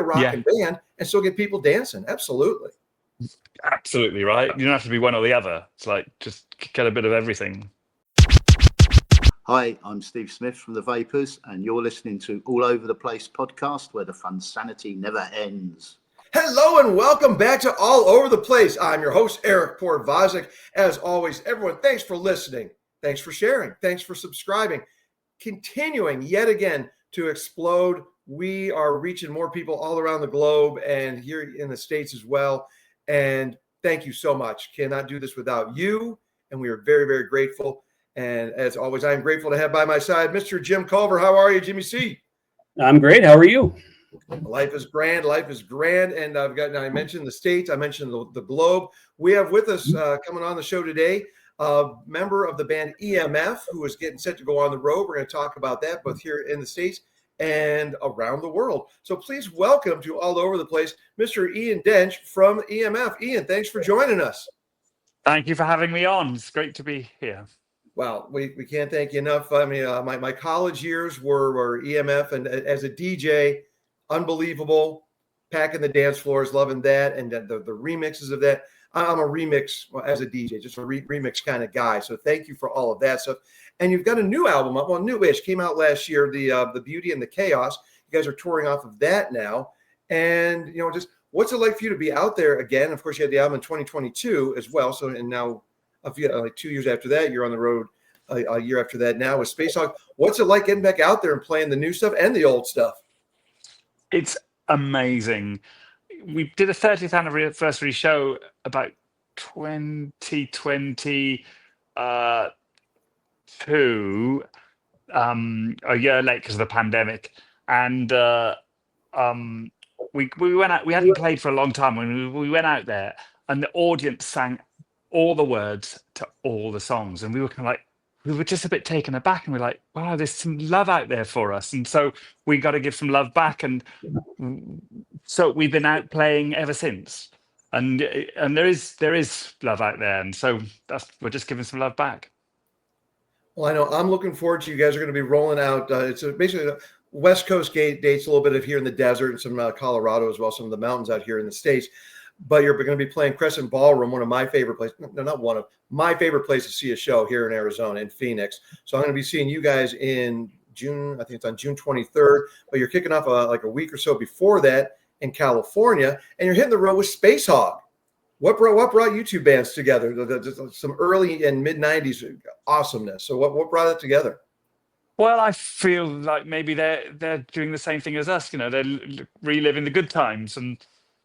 rocking band and still get people dancing. Absolutely. Absolutely right. You don't have to be one or the other. It's like just get a bit of everything. Hi, I'm Steve Smith from The Vapors, and you're listening to All Over the Place podcast, where the funsanity never ends. Hello and welcome back to All Over the Place. I'm your host, Eric Portvazic. As always, everyone, thanks for listening. Thanks for sharing. Thanks for subscribing. Continuing yet again to explode. We are reaching more people all around the globe and here in the States as well. And thank you so much. Cannot do this without you. And we are very, very grateful. And as always, I am grateful to have by my side Mr. Jim Culver. How are you, Jimmy C? I'm great. How are you? Life is grand. Life is grand. And I mentioned the States. I mentioned the globe. We have with us coming on the show today a member of the band EMF who is getting set to go on the road. We're going to talk about that both here in the States and around the world. So please welcome to All Over the Place, Mr. Ian Dench from EMF. Ian, thanks for joining us. Thank you for having me on. It's great to be here. Well, we can't thank you enough. I mean, my college years were EMF, and as a DJ, unbelievable, packing the dance floors, loving that, and the remixes of that. I'm a remix as a DJ, just a remix kind of guy. So thank you for all of that stuff. And you've got a new album up, well, newish, came out last year, the Beauty and the Chaos. You guys are touring off of that now, and just what's it like for you to be out there again? Of course, you had the album in 2022 as well. So and now, like 2 years after that, you're on the road. A year after that now with Spacehog. What's it like getting back out there and playing the new stuff and the old stuff? It's amazing. We did a 30th anniversary show about 2022, a year late because of the pandemic. And we went out, we hadn't played for a long time when we went out there, and the audience sang all the words to all the songs. And we were kind of like, we were just a bit taken aback, and we're like, wow, there's some love out there for us. And so we got to give some love back. And so we've been out playing ever since. And there is love out there. And so we're just giving some love back. Well, I know I'm looking forward to you guys are going to be rolling out. It's basically West Coast dates, a little bit of here in the desert and some Colorado as well, some of the mountains out here in the States. But you're going to be playing Crescent Ballroom, one of my favorite places. No, not one of my favorite places to see a show here in Arizona, in Phoenix. So I'm going to be seeing you guys in June. I think it's on June 23rd. But you're kicking off like a week or so before that in California, and you're hitting the road with Spacehog. What brought you two bands together? Some early and mid 90s awesomeness. So what brought it together? Well, I feel like maybe they're doing the same thing as us. They're reliving the good times, and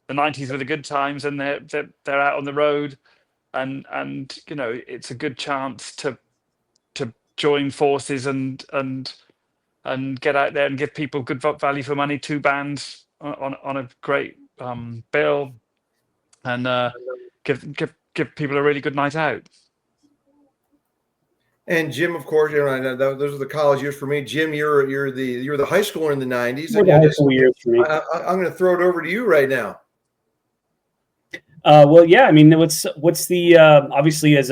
the 90s were the good times, and they're out on the road, and it's a good chance to join forces and get out there and give people good value for money. Two bands on a great bill, and give people a really good night out. And Jim, of course, those are the college years for me. Jim, you're the high schooler in the 90s. And high school years for me. I'm going to throw it over to you right now. Well, yeah. I mean, what's the obviously as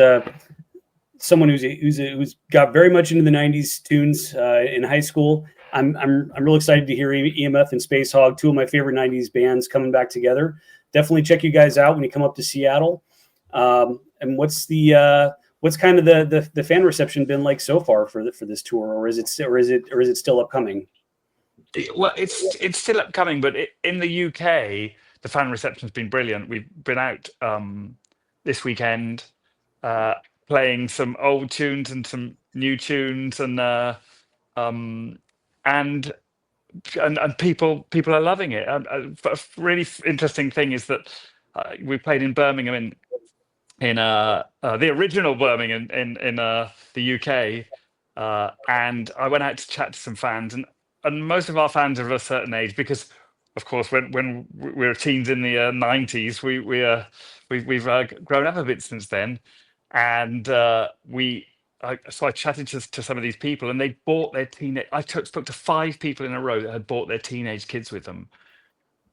someone who's got very much into the '90s tunes in high school, I'm real excited to hear EMF and Spacehog, two of my favorite '90s bands, coming back together. Definitely check you guys out when you come up to Seattle. And what's kind of the fan reception been like so far for this tour, or is it still upcoming? Well, it's still upcoming, but in the UK, the fan reception's been brilliant. We've been out this weekend playing some old tunes and some new tunes, and people are loving it. A really interesting thing is that we played in Birmingham in the original Birmingham in the UK, and I went out to chat to some fans, and most of our fans are of a certain age because, of course, when we were teens in the 90s, we've grown up a bit since then, and so I chatted to some of these people, and they bought their teenage. I spoke to 5 people in a row that had bought their teenage kids with them,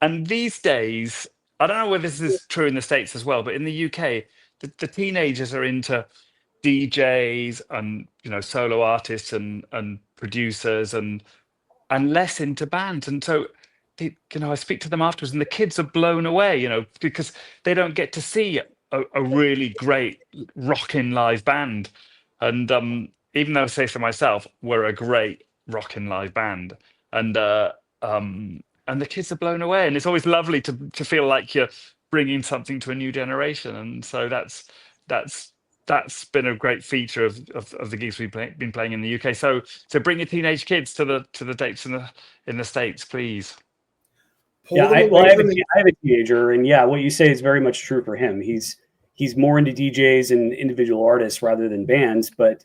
and these days, I don't know whether this is true in the States as well, but in the UK, the teenagers are into DJs and solo artists and producers and less into bands, and so I speak to them afterwards, and the kids are blown away, because they don't get to see a really great rocking live band. And even though I say so myself, we're a great rocking live band, and and the kids are blown away, and it's always lovely to feel like you're bringing something to a new generation. And so that's been a great feature of the gigs we've been playing in the UK. So bring your teenage kids to the dates in the States, please. Yeah, I have a teenager, and yeah, what you say is very much true for him. He's more into DJs and individual artists rather than bands, but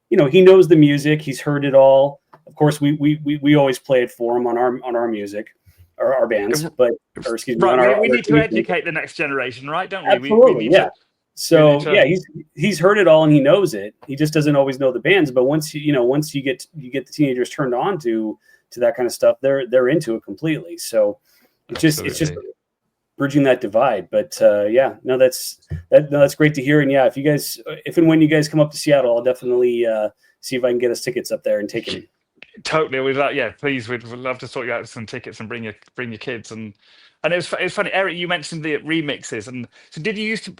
he knows the music. He's heard it all. Of course, we always play it for him on our music, or our bands, or excuse me, right. We need to educate the next generation, right? Don't we? Absolutely, we need yeah. So yeah, he's heard it all and he knows it. He just doesn't always know the bands. But once you get the teenagers turned on to that kind of stuff, they're into it completely. So it's just bridging that divide. But that's great to hear. And yeah, if and when you guys come up to Seattle, I'll definitely see if I can get us tickets up there and take them. Totally, with that, yeah. Please, we'd love to sort you out some tickets and bring your kids. And it was funny, Eric. You mentioned the remixes, and so did you used to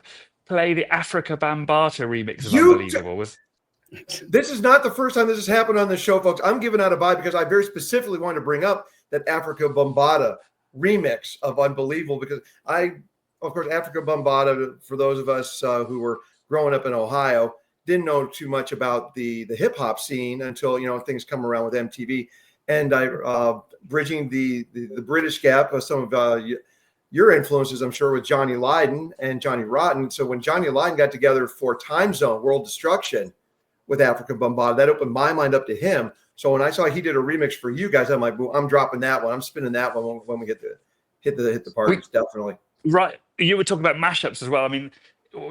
play the Africa Bambaataa remix of Unbelievable? This is not the first time this has happened on the show, folks. I'm giving out a bye because I very specifically wanted to bring up that Africa Bambaataa remix of Unbelievable, because of course, Africa Bambaataa, for those of us who were growing up in Ohio, didn't know too much about the hip hop scene until things come around with MTV, and I bridging the British gap with some of your influences, I'm sure, with Johnny Lydon and Johnny Rotten. So when Johnny Lydon got together for Time Zone World Destruction with Africa Bambaataa, that opened my mind up to him. So when I saw he did a remix for you guys, I'm like, I'm dropping that one. I'm spinning that one when we get to hit the parties, definitely. Right. You were talking about mashups as well. I mean,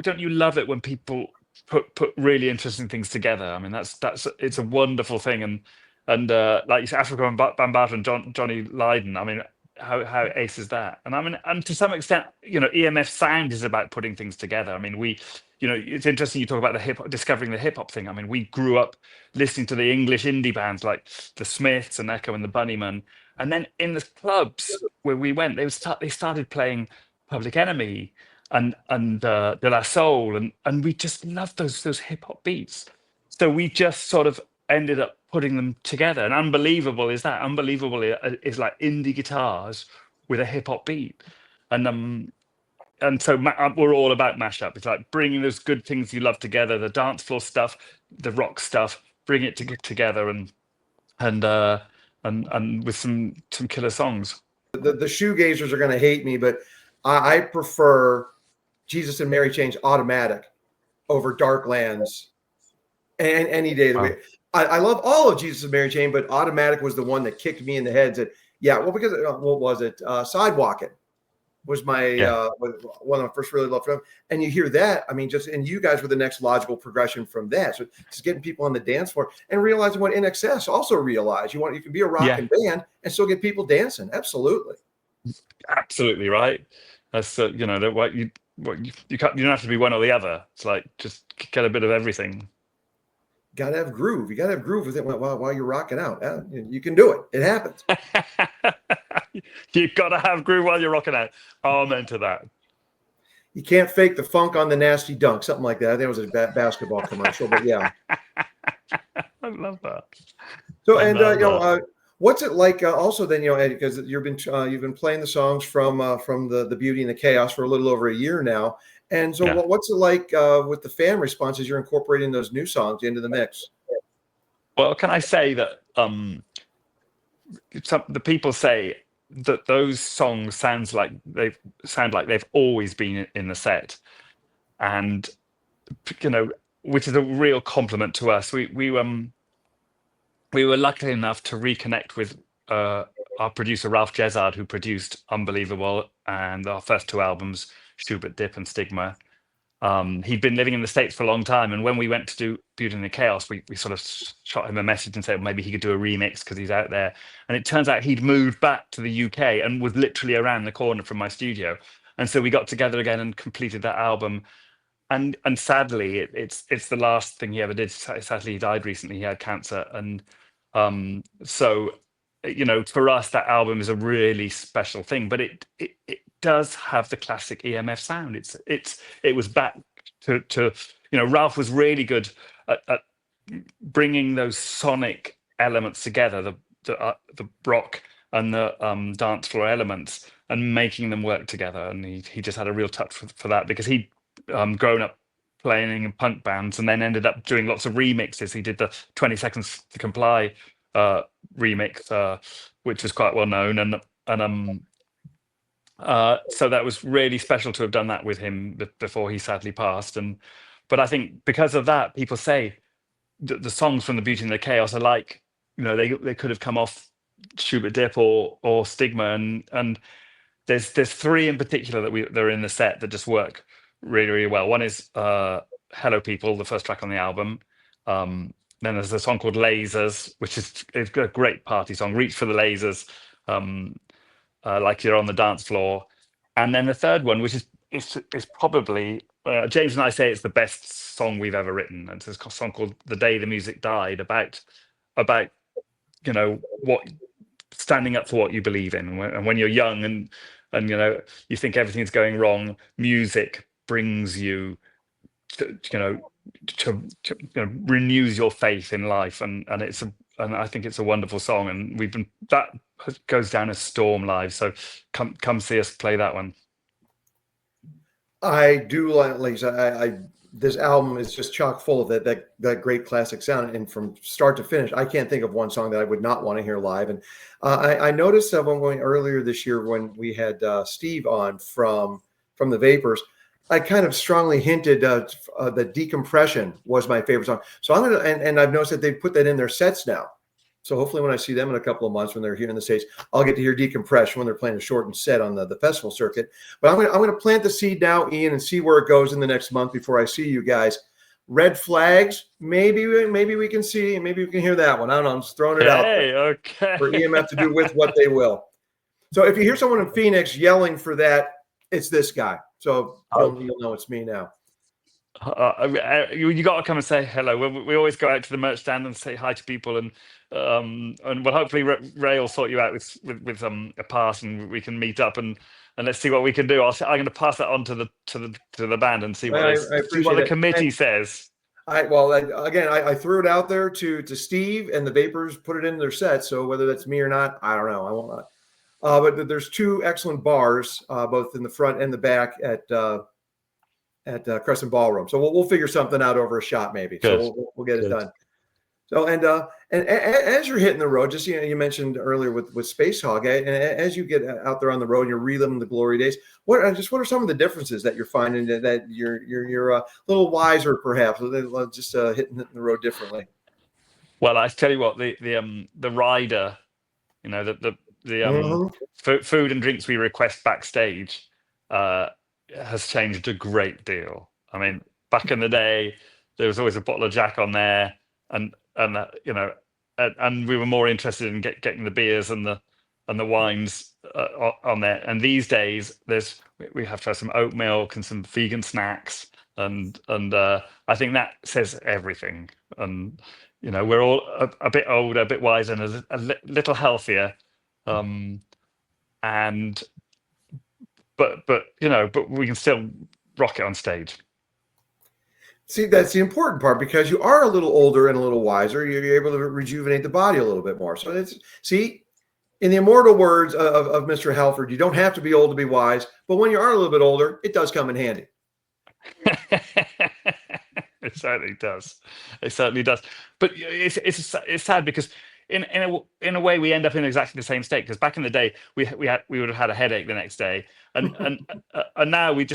don't you love it when people put really interesting things together? I mean, it's a wonderful thing. And like you said, Africa Bambaataa and Johnny Lydon. I mean, how ace is that? And I mean, and to some extent, EMF sound is about putting things together. I mean, it's interesting you talk about discovering the hip hop thing. I mean, we grew up listening to the English indie bands like the Smiths and Echo and the Bunnymen, and then in the clubs where we went, they started playing Public Enemy and De La Soul, and we just loved those hip hop beats. So we just sort of ended up putting them together. And Unbelievable is that. Unbelievable is like indie guitars with a hip hop beat, and so we're all about mashup. It's like bringing those good things you love together, the dance floor stuff, the rock stuff, bring it together, and with some killer songs. The shoegazers are going to hate me, but I prefer Jesus and Mary Chain's Automatic over Darklands and any day of the week. I love all of Jesus and Mary Chain, but Automatic was the one that kicked me in the head. Said, yeah, well, because what was it? Sidewalking was my one of my first really loved films. And you hear that, I mean, and you guys were the next logical progression from that. So just getting people on the dance floor and realizing what NXS also realized. You can be a rocking band and still get people dancing. Absolutely right. That's what you can't. You don't have to be one or the other. It's like just get a bit of everything. Got to have groove. You got to have groove with it while you're rocking out. You can do it. It happens. You got to have groove while you're rocking out. Amen to that. You can't fake the funk on the nasty dunk, something like that. I think it was a basketball commercial, but yeah. I love that. So, what's it like? Also, then, Eddie, because you've been playing the songs from the Beauty and the Chaos for a little over a year now. And so what's it like with the fan response as you're incorporating those new songs into the mix? Well, can I say that the people say that those songs sound like they've always been in the set, and which is a real compliment to us. We were lucky enough to reconnect with our producer Ralph Jezard, who produced Unbelievable and our first two albums, Schubert Dip and Stigma. He'd been living in the States for a long time, and when we went to do Beauty and the Chaos, we sort of shot him a message and said maybe he could do a remix because he's out there. And it turns out he'd moved back to the UK and was literally around the corner from my studio. And so we got together again and completed that album. And sadly, it's the last thing he ever did. Sadly, he died recently. He had cancer, and so for us, that album is a really special thing, but it does have the classic EMF sound. It was back to Ralph was really good at bringing those sonic elements together, the rock and the dance floor elements, and making them work together. And he just had a real touch for that, because he'd grown up playing in punk bands and then ended up doing lots of remixes. He did the 20 Seconds to Comply remix, which was quite well known, and so that was really special to have done that with him before he sadly passed. But I think because of that, people say the songs from the Beauty and the Chaos are like, they could have come off Schubert Dip or Stigma, and there's three in particular that are in the set that just work really, really well. One is Hello People, the first track on the album. Then there's a song called Lasers, which is a great party song. Reach for the lasers, like you're on the dance floor. And then the third one, which is probably James and I say it's the best song we've ever written. And it's a song called "The Day the Music Died," about what standing up for what you believe in. And when you're young and you think everything's going wrong, music brings you to renews your faith in life, and I think it's a wonderful song, and that goes down as Storm live. So come see us play that one. I do like this album is just chock full of that great classic sound, and from start to finish, I can't think of one song that I would not want to hear live. And I noticed one going earlier this year when we had Steve on from the Vapors. I kind of strongly hinted that Decompression was my favorite song. So I'm gonna, and I've noticed that they put that in their sets now. So hopefully when I see them in a couple of months when they're here in the States, I'll get to hear Decompression when they're playing a shortened set on the festival circuit. But I'm gonna plant the seed now, Ian, and see where it goes in the next month before I see you guys. Red Flags, maybe we can see, maybe we can hear that one. I don't know. I'm just throwing it out there okay. for EMF to do with what they will. So if you hear someone in Phoenix yelling for that, it's this guy. So you'll know it's me now. You got to come and say hello. We always go out to the merch stand and say hi to people, and well, hopefully Ray will sort you out with a pass, and we can meet up and let's see what we can do. I'm going to pass that on to the band and see what the committee says. I threw it out there to Steve, and the Vapors put it in their set. So whether that's me or not, I don't know. I won't. But there's two excellent bars, both in the front and the back at Crescent Ballroom. So we'll figure something out over a shot, maybe. Good. So we'll get it done. So and as you're hitting the road, just you mentioned earlier with Spacehog, and as you get out there on the road, and you're reliving the glory days. What are some of the differences that you're finding that you're a little wiser, perhaps, just hitting the road differently? Well, I tell you what, the rider, the food and drinks we request backstage has changed a great deal. I mean, back in the day, there was always a bottle of Jack on there, and we were more interested in getting the beers and the wines on there. And these days, we have to have some oat milk and some vegan snacks, and I think that says everything. And we're all a bit older, a bit wiser, and a little healthier. But we can still rock it on stage. See, that's the important part, because you are a little older and a little wiser. You're able to rejuvenate the body a little bit more. So in the immortal words of Mr. Halford, you don't have to be old to be wise, but when you are a little bit older, it does come in handy. It certainly does. It certainly does. But it's sad because in a way we end up in exactly the same state, because back in the day we would have had a headache the next day, and now we have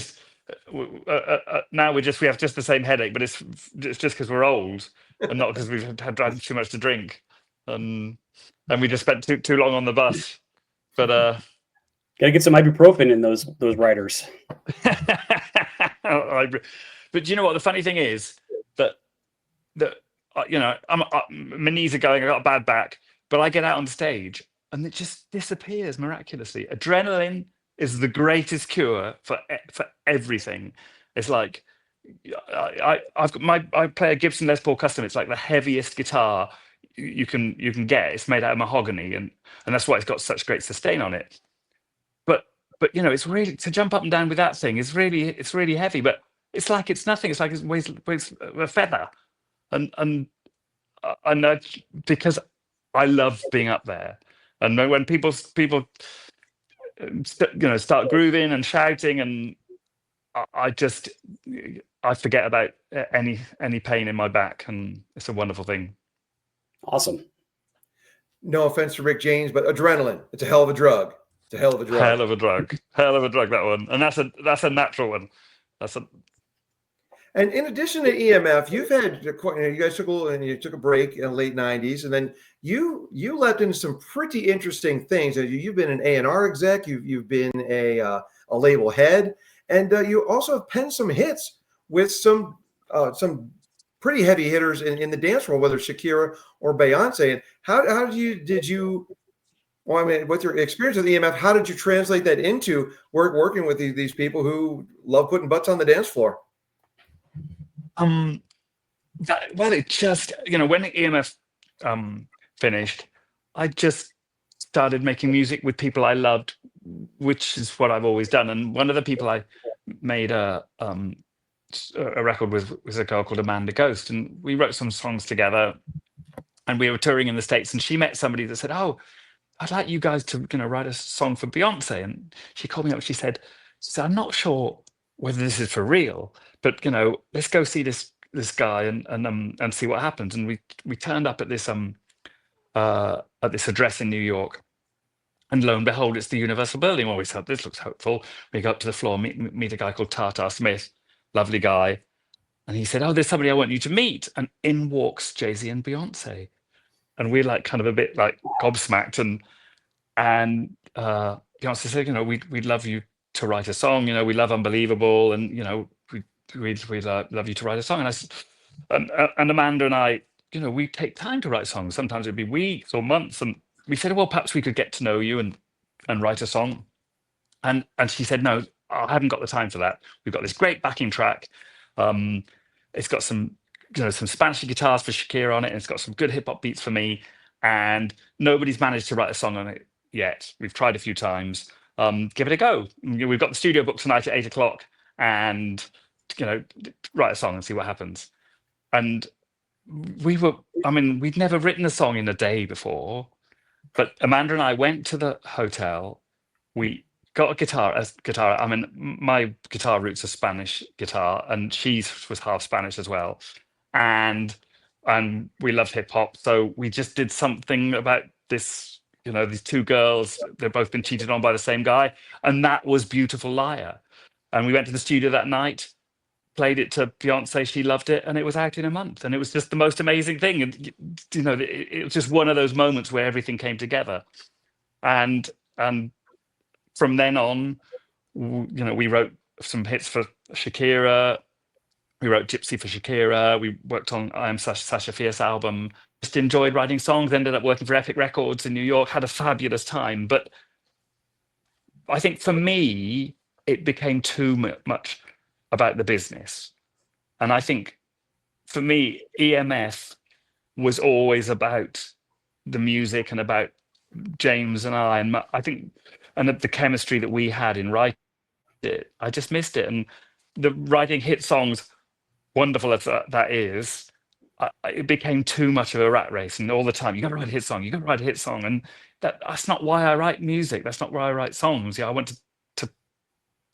just the same headache, but it's just because we're old and not because we've had too much to drink, and we just spent too long on the bus. But gotta get some ibuprofen in those riders. But you know what? The funny thing is that my knees are going. I got a bad back, but I get out on stage and it just disappears miraculously. Adrenaline is the greatest cure for everything. It's like I play a Gibson Les Paul Custom. It's like the heaviest guitar you can get. It's made out of mahogany, and that's why it's got such great sustain on it. But you know, it's really, to jump up and down with that thing is really heavy. But it's like it's nothing. It's like it weighs a feather, and because I love being up there, and when people start grooving and shouting, and I forget about any pain in my back, and it's a wonderful thing. Awesome. No offense to Rick James, but adrenaline, it's a hell of a drug. It's a hell of a drug. Hell of a drug, that one, and that's a natural one. And in addition to EMF, you've had you guys took a break in the late '90s, and then you leapt into some pretty interesting things. You've been an A&R exec, you've been a label head, and you also have penned some hits with some pretty heavy hitters in the dance world, whether Shakira or Beyonce. And how did you? Well, I mean, with your experience with EMF, how did you translate that into working with these people who love putting butts on the dance floor? It just, when EMF finished, I just started making music with people I loved, which is what I've always done. And one of the people I made a record with was a girl called Amanda Ghost, and we wrote some songs together. And we were touring in the States, and she met somebody that said, "Oh, I'd like you guys to write a song for Beyonce." And she called me up. She said, "I'm not sure whether this is for real, but let's go see this guy and see what happens." And we turned up at this address in New York, and lo and behold, it's the Universal Building. Well, we thought this looks hopeful. We go up to the floor, meet a guy called Tata Smith, lovely guy, and he said, "Oh, there's somebody I want you to meet." And in walks Jay-Z and Beyonce. And we're like kind of a bit like gobsmacked, and Beyonce said, we'd love you to write a song. We love Unbelievable, and we'd love you to write a song. And I said, and Amanda and I, we take time to write songs. Sometimes it'd be weeks or months, and we said, well, perhaps we could get to know you and write a song. And she said, no, I haven't got the time for that. We've got this great backing track. It's got some Spanish guitars for Shakira on it, and it's got some good hip hop beats for me. And nobody's managed to write a song on it yet. We've tried a few times. Give it a go. We've got the studio booked tonight at 8:00, and write a song and see what happens. And we'd never written a song in a day before, but Amanda and I went to the hotel. We got a guitar. I mean, my guitar roots are Spanish guitar, and she was half Spanish as well. And we loved hip hop, so we just did something about this. These two girls, they've both been cheated on by the same guy, and that was Beautiful Liar. And we went to the studio that night, played it to Beyonce. She loved it, and it was out in a month. And it was just the most amazing thing. And it was just one of those moments where everything came together. And from then on, we wrote some hits for Shakira. We wrote Gypsy for Shakira. We worked on I Am Sasha Fierce album. Just enjoyed writing songs. Ended up working for Epic Records in New York. Had a fabulous time. But I think for me, it became too much about the business. And I think for me, EMF was always about the music and about James and I. And I think, and the chemistry that we had in writing it, I just missed it. And the writing hit songs, wonderful as that is, it became too much of a rat race. And all the time, you got to write a hit song, you got to write a hit song. And that's not why I write music. That's not why I write songs. I want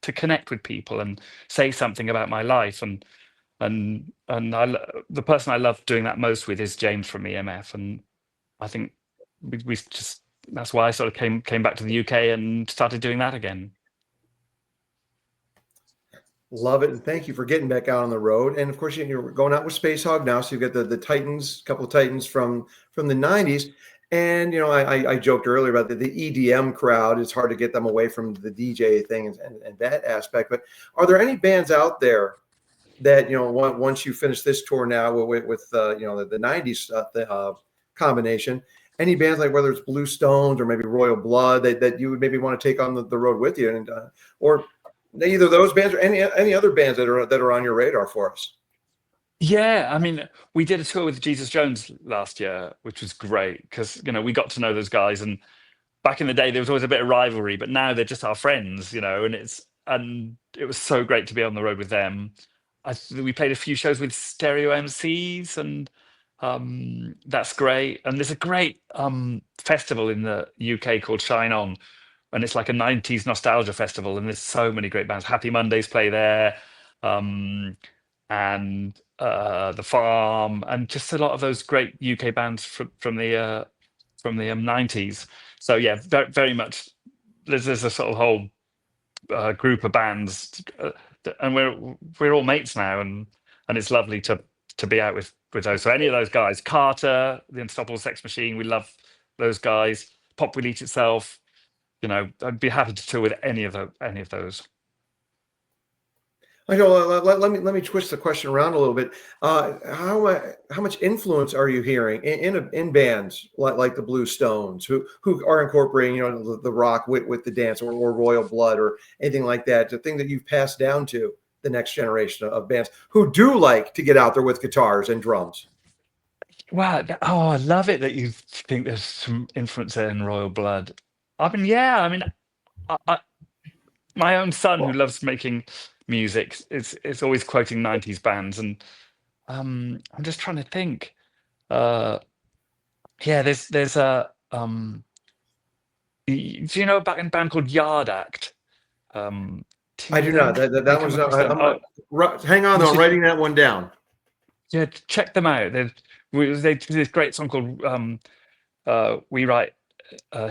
to connect with people and say something about my life. And the person I love doing that most with is James from EMF. And I think we just, that's why I sort of came back to the UK and started doing that again. Love it, and thank you for getting back out on the road. And of course, you're going out with Spacehog now, so you've got the Titans, couple of Titans from the '90s. And I joked earlier about the EDM crowd. It's hard to get them away from the DJ thing and that aspect. But are there any bands out there that once you finish this tour now with the '90s combination? Any bands like whether it's Blue Stones or maybe Royal Blood that you would maybe want to take on the road with you, and or either those bands or any other bands that are on your radar for us? Yeah, I mean, we did a tour with Jesus Jones last year, which was great because we got to know those guys. And back in the day, there was always a bit of rivalry, but now they're just our friends, and it was so great to be on the road with them. We played a few shows with Stereo MCs, and that's great. And there's a great festival in the UK called Shine On, and it's like a 90s nostalgia festival, and there's so many great bands. Happy Mondays play there. And The Farm, and just a lot of those great UK bands from the 90s. So yeah, very, very much. There's a sort of whole group of bands, and we're all mates now, and it's lovely to be out with those. So any of those guys, Carter, the Unstoppable Sex Machine, we love those guys. Pop Will Eat Itself. I'd be happy to tour with any of those. I know. Let me twist the question around a little bit. How much influence are you hearing in bands like the Blue Stones, who are incorporating the rock with the dance, or Royal Blood, or anything like that? The thing that you've passed down to the next generation of bands who do like to get out there with guitars and drums. Wow! I love it that you think there's some influence there in Royal Blood. I mean, yeah. I mean, my own son, who loves making music, is always quoting 90s bands, and I'm just trying to think. Yeah, there's a do you know about a band called Yard Act? I do not. That was hang on, though. I'm writing that one down. Yeah, check them out. They do this great song called "We Write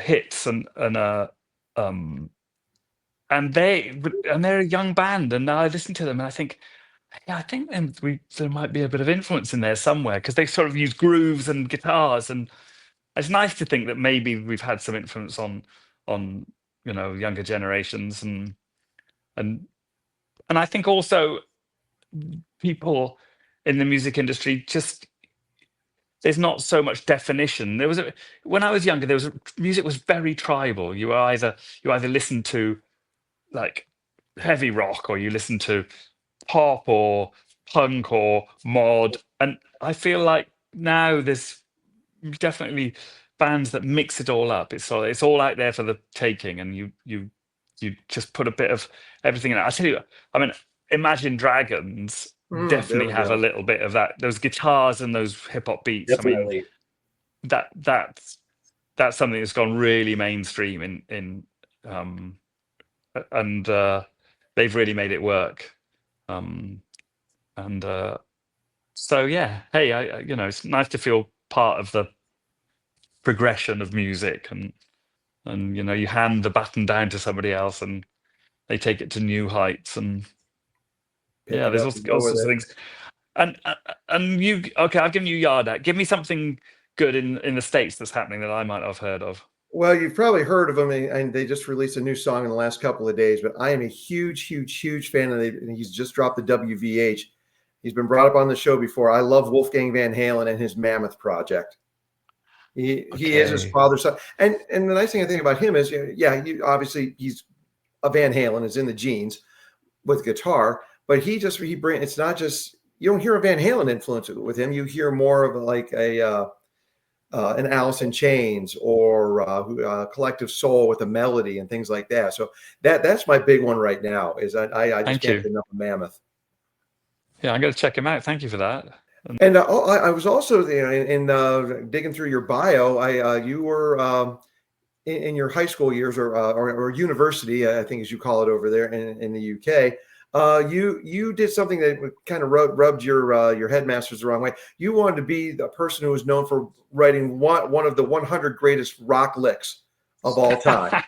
Hits," and they're a young band, and I listen to them and I think, yeah, I think there might be a bit of influence in there somewhere, because they sort of use grooves and guitars, and it's nice to think that maybe we've had some influence on younger generations, and I think also people in the music industry, just there's not so much definition. When I was younger, music was very tribal. You either listened to like heavy rock, or you listen to pop or punk or mod, and I feel like now there's definitely bands that mix it all up. It's all out there for the taking, and you just put a bit of everything in it. I tell you, I mean, Imagine Dragons definitely have a little bit of that, those guitars and those hip hop beats. Definitely. I mean, that's something that's gone really mainstream and they've really made it work. So yeah, hey, it's nice to feel part of the progression of music, and you hand the baton down to somebody else, and they take it to new heights, and yeah, there's all sorts of things. And you, okay, I've given you Yard Act. Give me something good in the States that's happening that I might not have heard of. Well, you've probably heard of him, and they just released a new song in the last couple of days. But I am a huge, huge, huge fan of it. And he's just dropped the WVH. He's been brought up on the show before. I love Wolfgang Van Halen and his Mammoth project. He is his father's son. And the nice thing I think about him is, obviously he's a Van Halen, is in the genes with guitar. But he brings. It's not just, you don't hear a Van Halen influence with him. You hear more of like an Alice in Chains, or Collective Soul with a melody and things like that. So that's my big one right now. Is I just can't get enough of Mammoth. Yeah, I'm going to check him out. Thank you for that. And I was also in digging through your bio. You were in your high school years, or university, I think, as you call it over there in the UK. You did something that kind of rubbed your headmasters the wrong way. You wanted to be the person who was known for writing one of the 100 greatest rock licks of all time.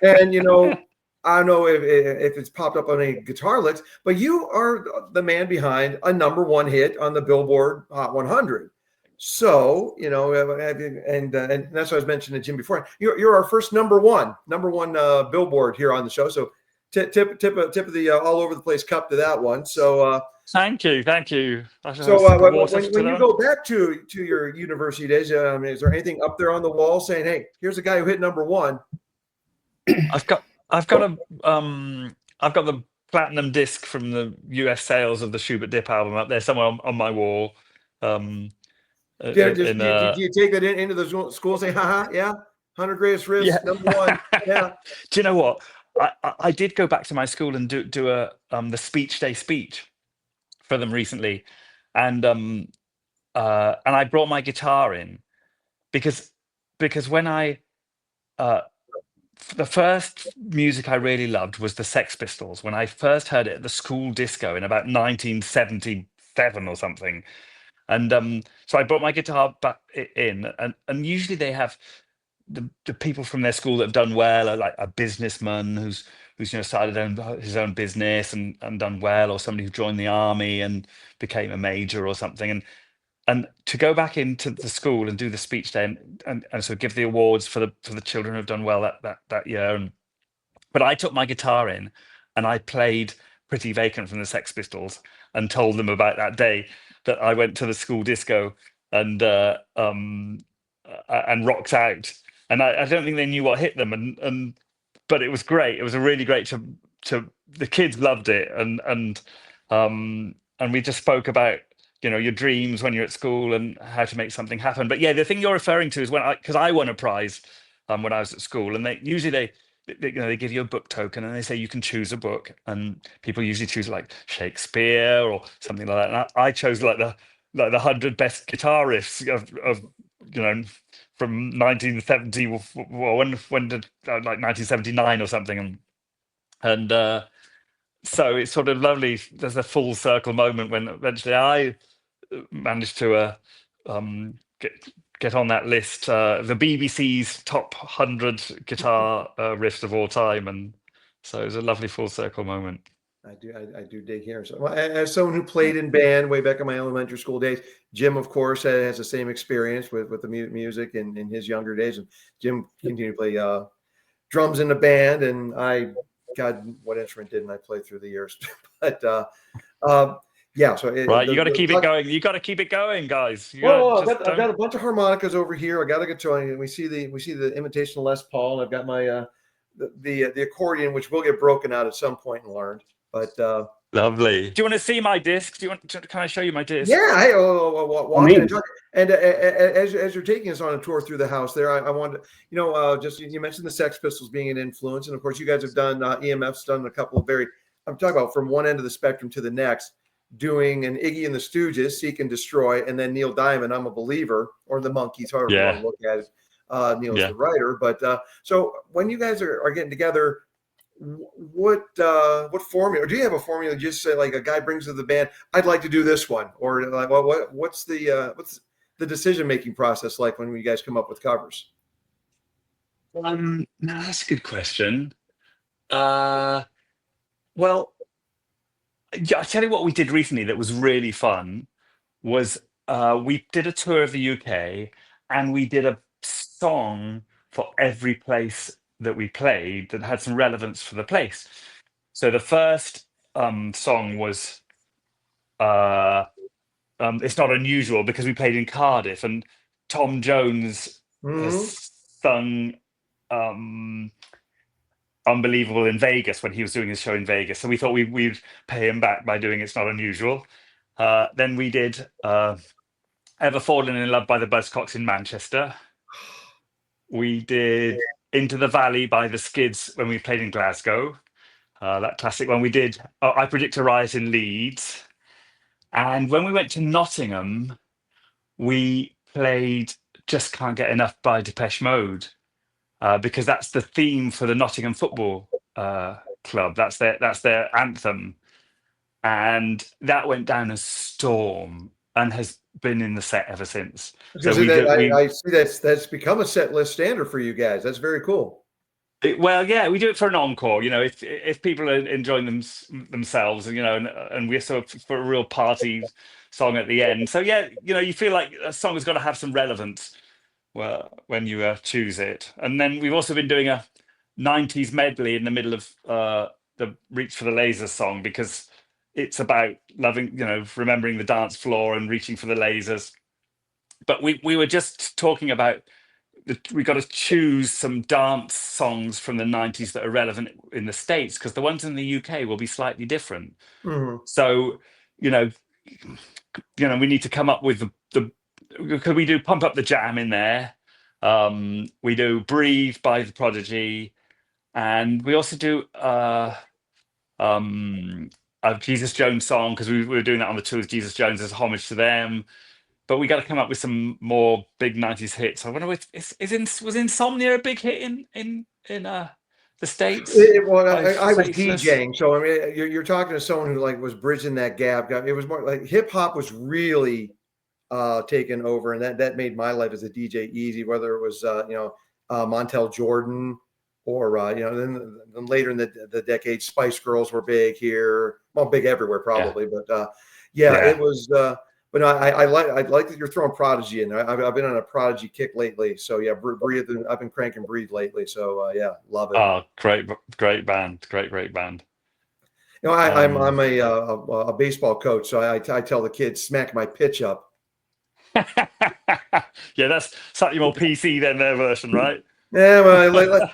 And I don't know if it's popped up on any guitar licks, but you are the man behind a #1 hit on the Billboard Hot 100. So and that's what I was mentioning to Jim before. You're our first number one Billboard here on the show. So tip of the all over the place cup to that one. So thank you. So when you go back to your university days, is there anything up there on the wall saying, "Hey, here's a guy who hit #1"? I've got the platinum disc from the US sales of the Schubert Dip album up there somewhere on my wall. Yeah, do you take that into the school and say, haha, yeah, 100 greatest riffs, number one. Yeah. Do you know what? I did go back to my school and do a the speech day speech for them recently, and I brought my guitar in because when I the first music I really loved was the Sex Pistols. When I first heard it at the school disco in about 1977 or something, and so I brought my guitar back in, and usually they have the people from their school that have done well, are like a businessman who's started his own business and done well, or somebody who joined the army and became a major or something, and to go back into the school and do the speech day and so give the awards for the children who've done well that year. But I took my guitar in and I played Pretty Vacant from the Sex Pistols and told them about that day that I went to the school disco and rocked out. And I don't think they knew what hit them. But it was great. It was a really great to the kids loved it. And we just spoke about, your dreams when you're at school and how to make something happen. But yeah, the thing you're referring to is because I won a prize when I was at school, and they give you a book token and they say you can choose a book, and people usually choose like Shakespeare or something like that. And I chose like the 100 best guitar riffs of from 1970, well, when did like 1979 or something, and so it's sort of lovely. There's a full circle moment when eventually I managed to get on that list, the BBC's top 100 guitar riffs of all time, and so it was a lovely full circle moment. I do dig here. So, as someone who played in band way back in my elementary school days, Jim, of course, has the same experience with the music in his younger days. And Jim continued to play drums in the band, and God, what instrument didn't I play through the years? But yeah, so right, you got to keep it going. You got to keep it going, guys. I've got a bunch of harmonicas over here. I got a guitar, and we see the imitation Les Paul. And I've got my the accordion, which will get broken out at some point and learned. But lovely. Do you want to see my disc? Can I show you my disc? Yeah. Hey, walk in and talk. And as you're taking us on a tour through the house, there, I wanted to, just you mentioned the Sex Pistols being an influence, and of course, you guys have done EMF's done a couple of I'm talking about from one end of the spectrum to the next, doing an Iggy and the Stooges, Seek and Destroy, and then Neil Diamond, I'm a Believer, or the Monkees, however you want to look at it. Neil's the writer, but so when you guys are getting together, what formula, or do you have a formula? Just say like a guy brings to the band, I'd like to do this one, or like what's the decision making process like when you guys come up with covers? No, that's a good question. Well, I'll tell you what we did recently that was really fun was we did a tour of the UK, and we did a song for every place that we played that had some relevance for the place. So the first song was It's Not Unusual, because we played in Cardiff, and Tom Jones has sung Unbelievable in Vegas when he was doing his show in Vegas. So we thought we'd pay him back by doing It's Not Unusual. Then we did Ever Fallen in Love by the Buzzcocks in Manchester. We did Into the Valley by the Skids when we played in Glasgow. That classic one. We did I Predict a Riot in Leeds. And when we went to Nottingham, we played Just Can't Get Enough by Depeche Mode. Because that's the theme for the Nottingham Football Club. That's their anthem, and that went down a storm and has been in the set ever since. So I see that's become a set list standard for you guys. That's very cool. Well, yeah, we do it for an encore. If people are enjoying themselves, and we're sort of for a real party song at the end. So yeah, you feel like a song has got to have some relevance. Well, when you choose it. And then we've also been doing a 90s medley in the middle of the Reach for the Lasers song, because it's about loving, remembering the dance floor and reaching for the lasers. But we were just talking about we got to choose some dance songs from the 90s that are relevant in the States, because the ones in the UK will be slightly different. Mhm. So, you know, we need to come up with could we do Pump Up the Jam in there? We do Breathe by The Prodigy, and we also do a Jesus Jones song, because we were doing that on the tour with Jesus Jones as a homage to them. But we got to come up with some more big 90s hits. I wonder, was Insomnia a big hit in the States? Well, By I was Faithless? DJing, so I mean, you're talking to someone who like was bridging that gap. It was more like hip hop was really taken over, and that made my life as a DJ easy. Whether it was Montel Jordan, or then later in the decade, Spice Girls were big here. Well, big everywhere probably, but it was. But no, I like that you're throwing Prodigy in there. I've been on a Prodigy kick lately, so yeah, Breathe. I've been cranking Breathe lately, so love it. Oh, great band, great band. You know, I'm a baseball coach, so I tell the kids, smack my pitch up. Yeah, that's slightly more PC than their version, right? Yeah, well,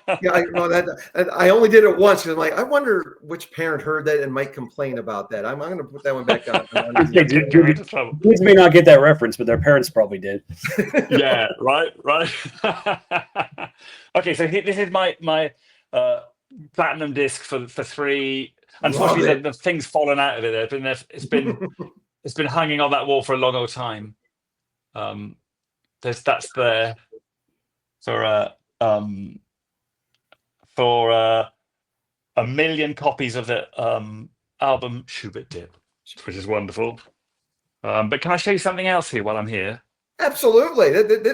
I only did it once, and I'm like, I wonder which parent heard that and might complain about that. I'm going to put that one back on. Kids may not get that reference, but their parents probably did. Yeah, right. Okay, so this is my platinum disc for 3. Unfortunately, the thing's fallen out of it. It's been hanging on that wall for a long old time. That's there for 1 million copies of the album Schubert Dip, which is wonderful. But can I show you something else here while I'm here? Absolutely.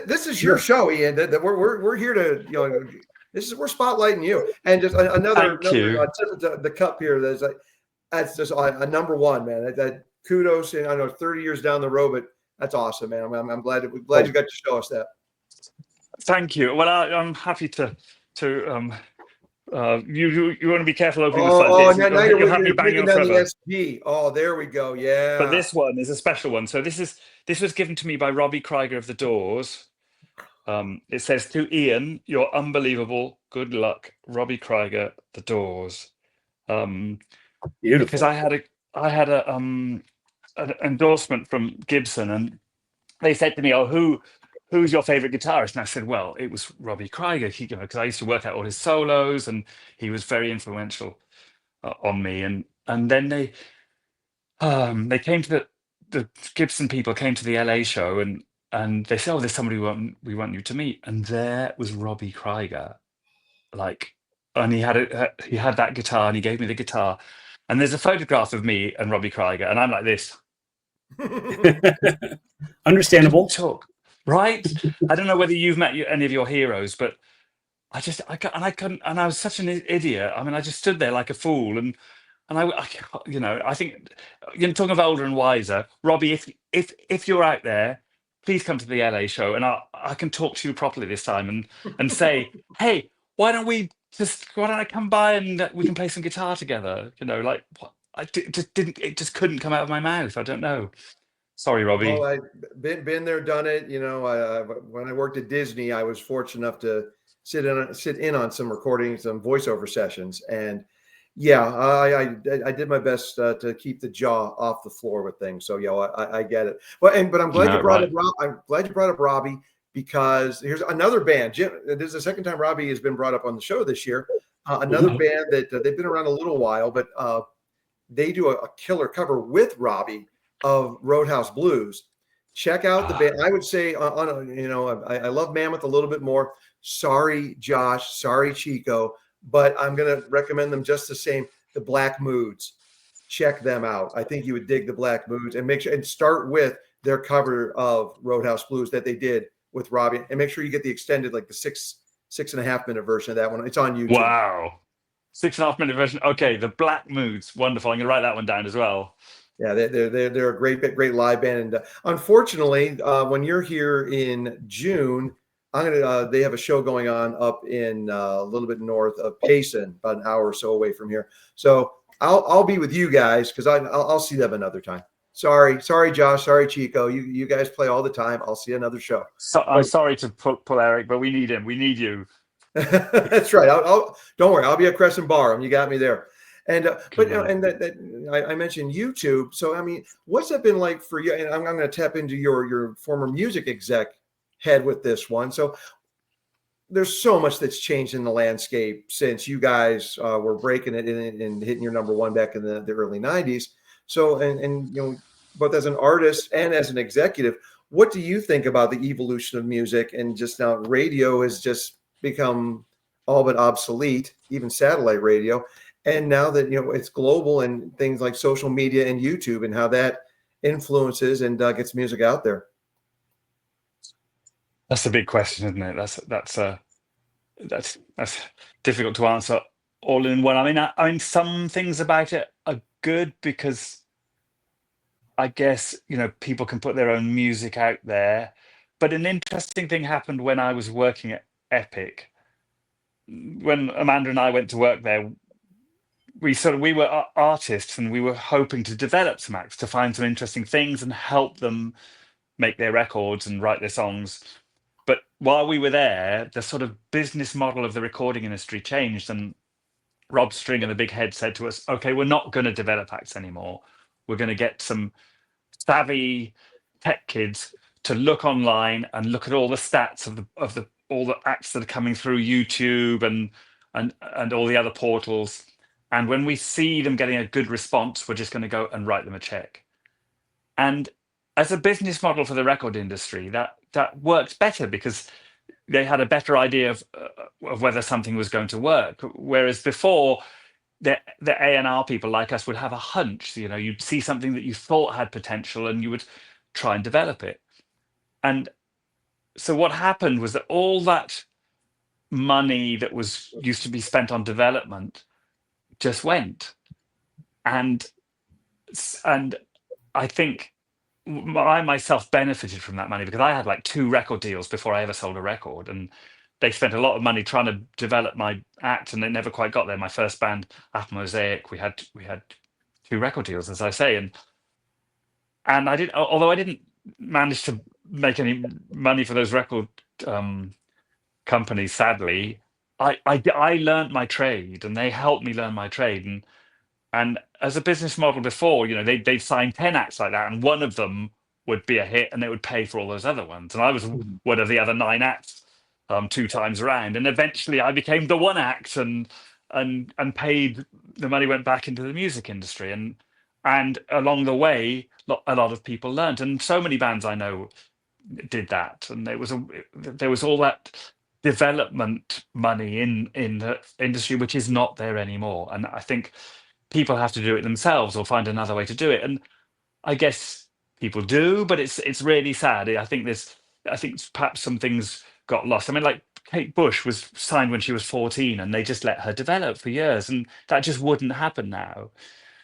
This is your show, Ian. We're here to, we're spotlighting you. And just another the cup here. That's just a number one, man. That kudos. And I know 30 years down the road, but that's awesome, man. I'm glad you got to show us that. Thank you. Well, I'm happy to. You want to be careful opening the floodgates. Now you'll have me banging down forever. the SP. Oh, there we go. Yeah. But this one is a special one. So this was given to me by Robbie Krieger of The Doors. It says, to Ian, you're unbelievable. Good luck, Robbie Krieger, The Doors. Beautiful. Because I had an endorsement from Gibson, and they said to me, "Oh, who's your favorite guitarist?" And I said, "Well, it was Robbie Krieger, because I used to work out all his solos, and he was very influential on me." And then they came to the Gibson people came to the LA show, and they said, "Oh, there's somebody we want you to meet." And there was Robbie Krieger, and he had that guitar, and he gave me the guitar. And there's a photograph of me and Robbie Krieger, and I'm like this. Understandable. Talk, right? I don't know whether you've met any of your heroes, but I couldn't, and I was such an idiot. I mean, I just stood there like a fool, and I think, talking of older and wiser, Robbie, if you're out there, please come to the LA show, and I can talk to you properly this time, and say, hey, why don't I come by and we can play some guitar together? It just couldn't come out of my mouth. I don't know. Sorry, Robbie. Well, I've been there, done it. When I worked at Disney, I was fortunate enough to sit in on some recordings, some voiceover sessions, and I did my best to keep the jaw off the floor with things. So I get it. Well, but I'm glad you brought up I'm glad you brought up Robbie, because here's another band. Jim, this is the second time Robbie has been brought up on the show this year. Another band that they've been around a little while, but they do a killer cover with Robbie of Roadhouse Blues. Check out the band. I would say I love Mammoth a little bit more. Sorry, Josh. Sorry, Chico. But I'm going to recommend them just the same. The Black Moods. Check them out. I think you would dig the Black Moods, and make sure and start with their cover of Roadhouse Blues that they did with Robbie, and make sure you get the extended, like the 6.5 minute version of that one. It's on YouTube. Wow. 6.5 minute version. Okay. The Black Moods. Wonderful. I'm going to write that one down as well. Yeah, they're a great live band. And unfortunately, when you're here in June, they have a show going on up in a little bit north of Payson, about an hour or so away from here. So I'll be with you guys, because I'll see them another time. Sorry, Josh. Sorry, Chico. You guys play all the time. I'll see another show. So I'm sorry to pull Eric, but we need him. We need you. That's right. I'll don't worry. I'll be at Crescent Bar. You got me there. And but I mentioned YouTube. So I mean, what's that been like for you? And I'm going to tap into your former music exec head with this one. So there's so much that's changed in the landscape since you guys were breaking it and hitting your number one back in the early 90s. So and you know, both as an artist and as an executive, what do you think about the evolution of music and just now radio has just become all but obsolete, even satellite radio. And now that, you know, it's global and things like social media and YouTube and how that influences and gets music out there. That's a big question, isn't it? That's difficult to answer all in one. I mean, some things about it are good because I guess, you know, people can put their own music out there. But an interesting thing happened when I was working at Epic. When Amanda and I went to work there, we were artists and we were hoping to develop some acts, to find some interesting things and help them make their records and write their songs. But while we were there, the sort of business model of the recording industry changed, and Rob String and the Big Head said to us, okay, we're not going to develop acts anymore. We're going to get some savvy tech kids to look online and look at all the stats of all the acts that are coming through YouTube and all the other portals. And when we see them getting a good response, we're just going to go and write them a check. And as a business model for the record industry, that works better because they had a better idea of whether something was going to work. Whereas before, the A&R people like us would have a hunch. You know, you'd see something that you thought had potential and you would try and develop it. And so what happened was that all that money that was used to be spent on development just went. And I think I myself benefited from that money because I had like 2 record deals before I ever sold a record, and they spent a lot of money trying to develop my act, and it never quite got there. My first band, Apple Mosaic, we had 2 record deals, as I say, and although I didn't manage to make any money for those record companies, sadly, I learned my trade, and they helped me learn my trade, and as a business model before, you know, they'd sign 10 acts like that, and one of them would be a hit, and it would pay for all those other ones. And I was one of the other 9 acts 2 times around, and eventually I became the one act, and paid the money went back into the music industry, and along the way, a lot of people learned, and so many bands I know did that, and there was all that development money in the industry, which is not there anymore. And I think people have to do it themselves or find another way to do it. And I guess people do, but it's really sad. I think perhaps some things got lost. I mean, like Kate Bush was signed when she was 14, and they just let her develop for years, and that just wouldn't happen now.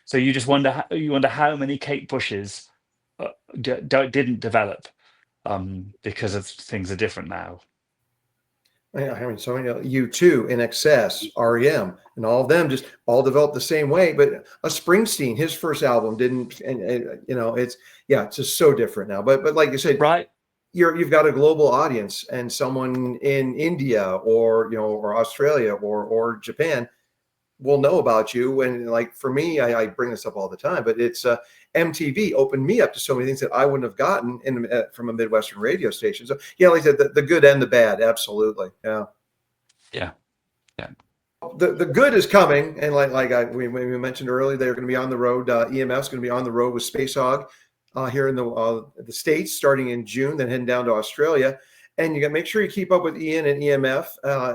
So you just wonder how many Kate Bushes didn't develop because of things are different now. Yeah, I mean, so U2, In Excess, REM, and all of them just all developed the same way. But a Springsteen, his first album didn't, and you know, it's just so different now. But like you said, right, you've got a global audience, and someone in India or or Australia or Japan will know about you. And like for me, I bring this up all the time, but it's MTV opened me up to so many things that I wouldn't have gotten from a Midwestern radio station. So yeah, like I said, the good and the bad, absolutely. Yeah. The good is coming, and we mentioned earlier, they're going to be on the road. EMF is going to be on the road with Spacehog here in the States starting in June, then heading down to Australia. And you got to make sure you keep up with Ian and EMF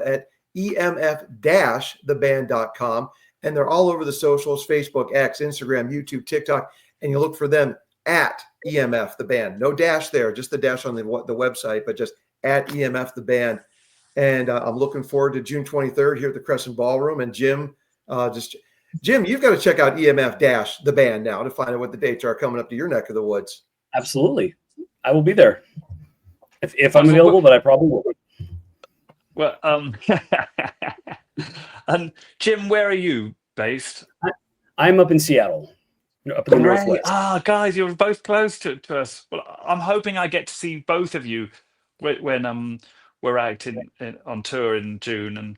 at emf-theband.com, and they're all over the socials: Facebook, X, Instagram, YouTube, TikTok, and you look for them at EMF the band. No dash there, just the dash on the website, but just at EMF the band. And I'm looking forward to June 23rd here at the Crescent Ballroom. And Jim, you've got to check out EMF the band now to find out what the dates are coming up to your neck of the woods. Absolutely, I will be there if I'm available, but I probably will. Well, and Jim, where are you based? I'm up in Seattle. up in the Great. northwest. Guys, you're both close to us. Well, I'm hoping I get to see both of you when we're out on tour in June. And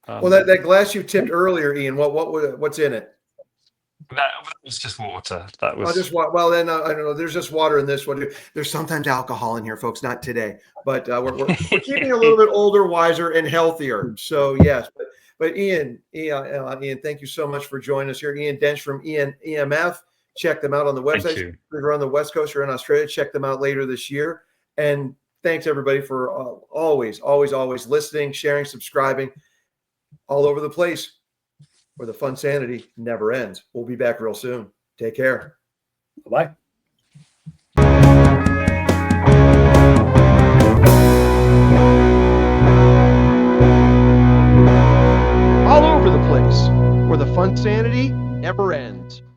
Well, that glass you tipped earlier, Ian, what's in it? that was just water. That was Well, then I don't know. There's just water in this one. There's sometimes alcohol in here, folks. Not today, but we're keeping a little bit older, wiser, and healthier. So yes, but Ian, thank you so much for joining us here. Ian Dench from EMF. Check them out on the website. Thank you. If you're on the West Coast or in Australia, check them out later this year. And thanks everybody for always listening, sharing, subscribing, all over the place, where the fun sanity never ends. We'll be back real soon. Take care. Bye. All over the place, where the fun sanity never ends.